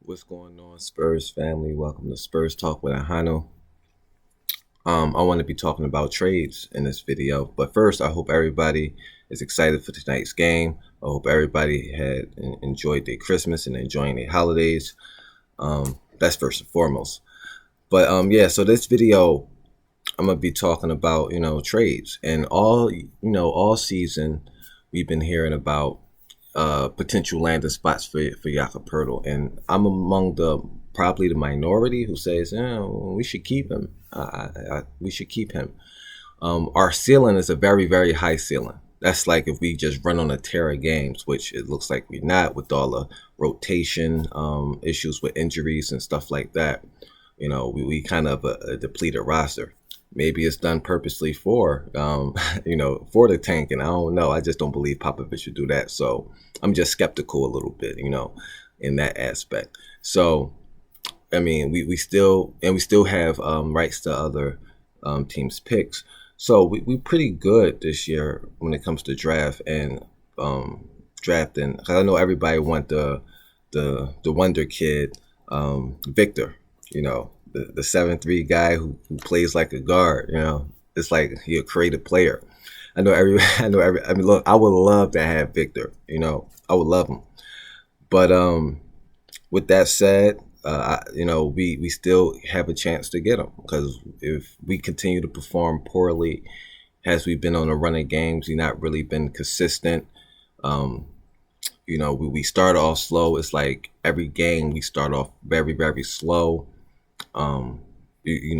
What's going on, Spurs family? Welcome to Spurs Talk with Ahano. I want to be talking about trades in this video, but first, I hope everybody is excited for tonight's game. I hope everybody had enjoyed their Christmas and enjoying their holidays. That's first and foremost. But yeah, so this video, I'm gonna be talking about trades and all season we've been hearing about potential landing spots for Jakob Poeltl, and I'm among the probably the minority who says, we should keep him. We should keep him. Our ceiling is a very, very high ceiling. That's like if we just run on a tear of games, which it looks like we're not, with all the rotation issues with injuries and stuff like that. We kind of a depleted roster. Maybe it's done purposely for, for the tank, and I don't know. I just don't believe Popovich should do that. So I'm just skeptical a little bit, in that aspect. So, I mean, we still have rights to other teams' picks. So we pretty good this year when it comes to draft and drafting. Because I know everybody want the wonder kid, Victor, the 7'3" guy who plays like a guard. It's like he a creative player. I mean, look, I would love to have Victor. I would love him. But with that said, we still have a chance to get him, because if we continue to perform poorly as we've been on a run of games, we've not really been consistent. We start off slow. It's like every game we start off very, very slow. We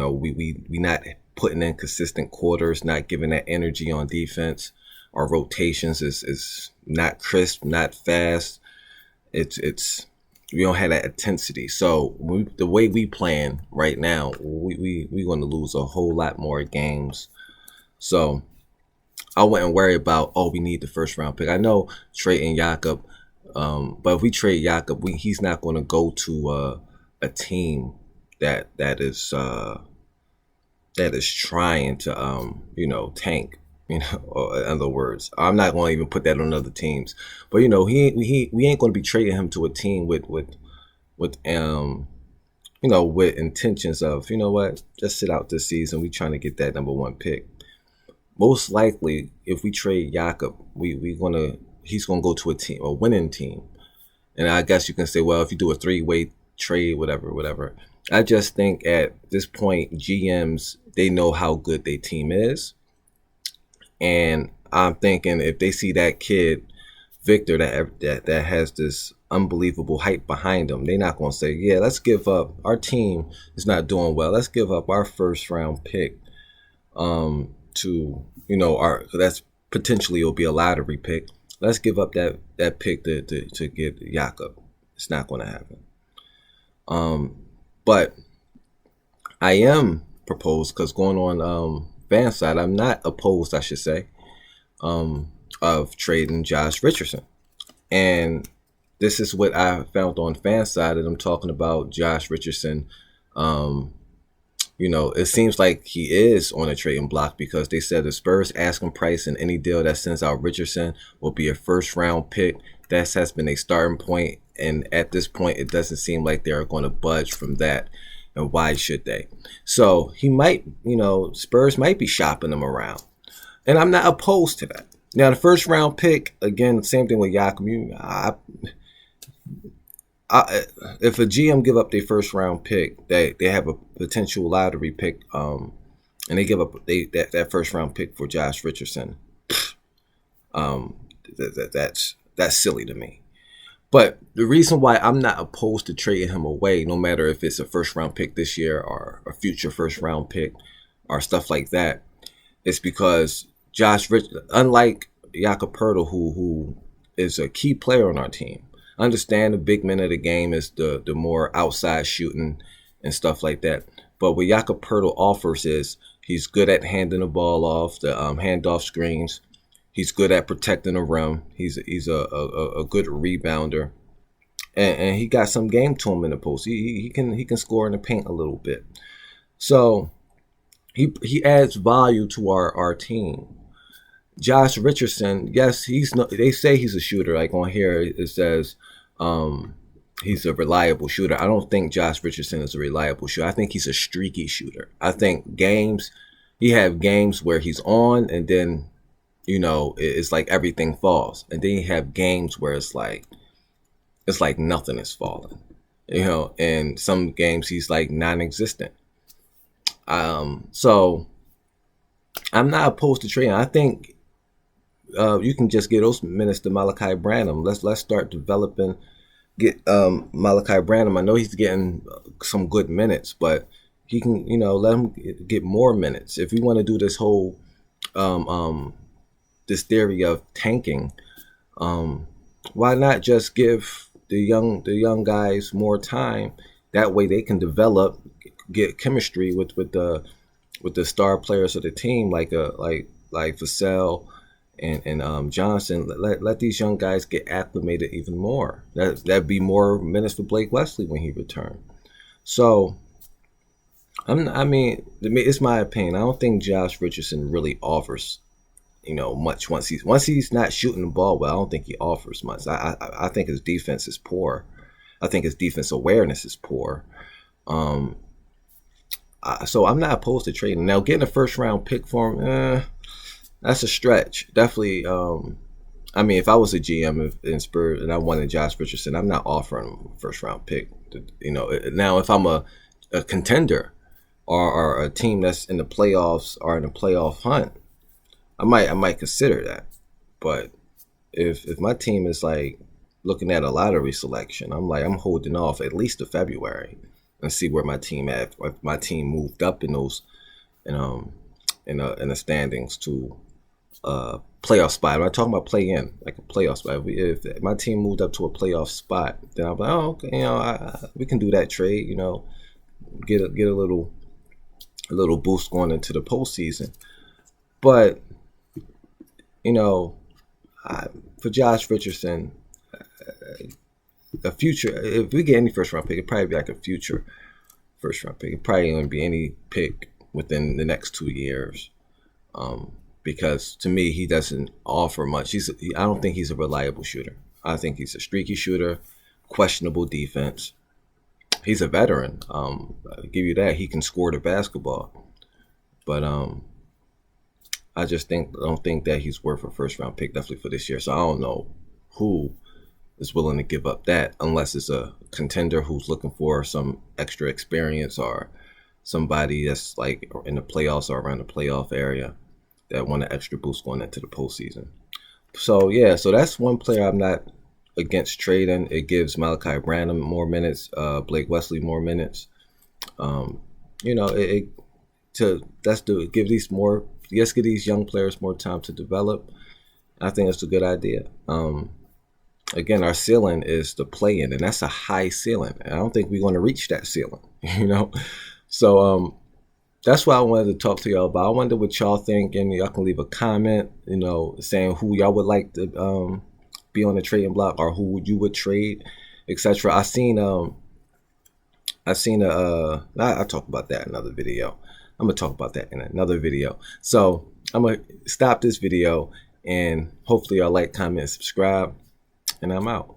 not putting in consistent quarters, not giving that energy on defense. Our rotations is not crisp, not fast. It's we don't have that intensity. So the way we playing right now, we're going to lose a whole lot more games. So I wouldn't worry about, we need the first round pick. I know trading Jakob, but if we trade Jakob, he's not going to go to a team that is trying to tank. Or in other words, I'm not going to even put that on other teams. But we ain't going to be trading him to a team with intentions of, just sit out this season. We trying to get that number one pick. Most likely, if we trade Jakob, he's gonna go to a winning team. And I guess you can say, well, if you do a 3-way trade, whatever. I just think at this point, GMs, they know how good their team is. And I'm thinking if they see that kid, Victor, that has this unbelievable hype behind him, they're not going to say, yeah, let's give up. Our team is not doing well. Let's give up our first round pick to, that's potentially will be a lottery pick. Let's give up that pick to get Jakob. It's not going to happen. But I am proposed, because going on fan side, I'm not opposed, I should say, of trading Josh Richardson. And this is what I found on fan side, and I'm talking about Josh Richardson. It seems like he is on a trading block, because they said the Spurs asking price in any deal that sends out Richardson will be a first round pick. That has been a starting point, and at this point, it doesn't seem like they're going to budge from that. And why should they? So he might, Spurs might be shopping him around. And I'm not opposed to that. Now, the first round pick, again, same thing with Jakob. If a GM give up their first round pick, they have a potential lottery pick, and they give up that first round pick for Josh Richardson, that's silly to me. But the reason why I'm not opposed to trading him away, no matter if it's a first round pick this year or a future first round pick or stuff like that, is because unlike Jakob Poeltl, who is a key player on our team, I understand the big men of the game is the more outside shooting and stuff like that. But what Jakob Poeltl offers is he's good at handing the ball off, the handoff screens. He's good at protecting the rim. He's a good rebounder, and he got some game to him in the post. He can score in the paint a little bit, so he adds value to our team. Josh Richardson, yes, they say he's a shooter. Like on here, it says he's a reliable shooter. I don't think Josh Richardson is a reliable shooter. I think he's a streaky shooter. I think he have games where he's on, and then it's like everything falls, and then you have games where it's like nothing is falling. And some games he's like non-existent. So I'm not opposed to trading. I think you can just get those minutes to Malachi Branham. Let's start developing. Get Malachi Branham. I know he's getting some good minutes, but he can let him get more minutes. If we want to do this whole this theory of tanking, why not just give the young guys more time? That way they can develop, get chemistry with the star players of the team, like Vassell and Johnson. Let these young guys get acclimated even more. That'd be more minutes for Blake Wesley when he returned. So I mean, it's my opinion. I don't think Josh Richardson really offers much once he's not shooting the ball well. I don't think he offers much. I think his defense is poor. I think his defense awareness is poor. So I'm not opposed to trading. Now, getting a first round pick for him, that's a stretch. Definitely. I mean, if I was a GM in Spurs and I wanted Josh Richardson, I'm not offering him a first round pick. Now if I'm a contender or a team that's in the playoffs or in a playoff hunt, I might consider that. But if my team is like looking at a lottery selection, I'm holding off at least to February and see where my team at. If my team moved up in those in the standings to playoff spot. I'm not talking about play in, like a playoff spot. If my team moved up to a playoff spot, then I'm like, oh, okay, we can do that trade. Get a little boost going into the postseason. But for Josh Richardson, a future. If we get any first round pick, it'd probably be like a future first round pick. It probably wouldn't be any pick within the next 2 years. Because to me, he doesn't offer much. I don't think he's a reliable shooter. I think he's a streaky shooter, questionable defense. He's a veteran. I'll give you that. He can score the basketball. But I just don't think that he's worth a first round pick, definitely for this year. So I don't know who is willing to give up that, unless it's a contender who's looking for some extra experience, or somebody that's like in the playoffs or around the playoff area that want an extra boost going into the postseason. So yeah, so that's one player I'm not against trading. It gives Malachi Branham more minutes, Blake Wesley more minutes. Give these young players more time to develop. I think that's a good idea. Again, our ceiling is the play-in, and that's a high ceiling. And I don't think we're going to reach that ceiling, So that's what I wanted to talk to y'all about. I wonder what y'all think, and y'all can leave a comment, saying who y'all would like to be on the trading block, or who you would trade, etc. I'll talk about that in another video. I'm going to talk about that in another video. So I'm going to stop this video, and hopefully y'all like, comment, and subscribe, and I'm out.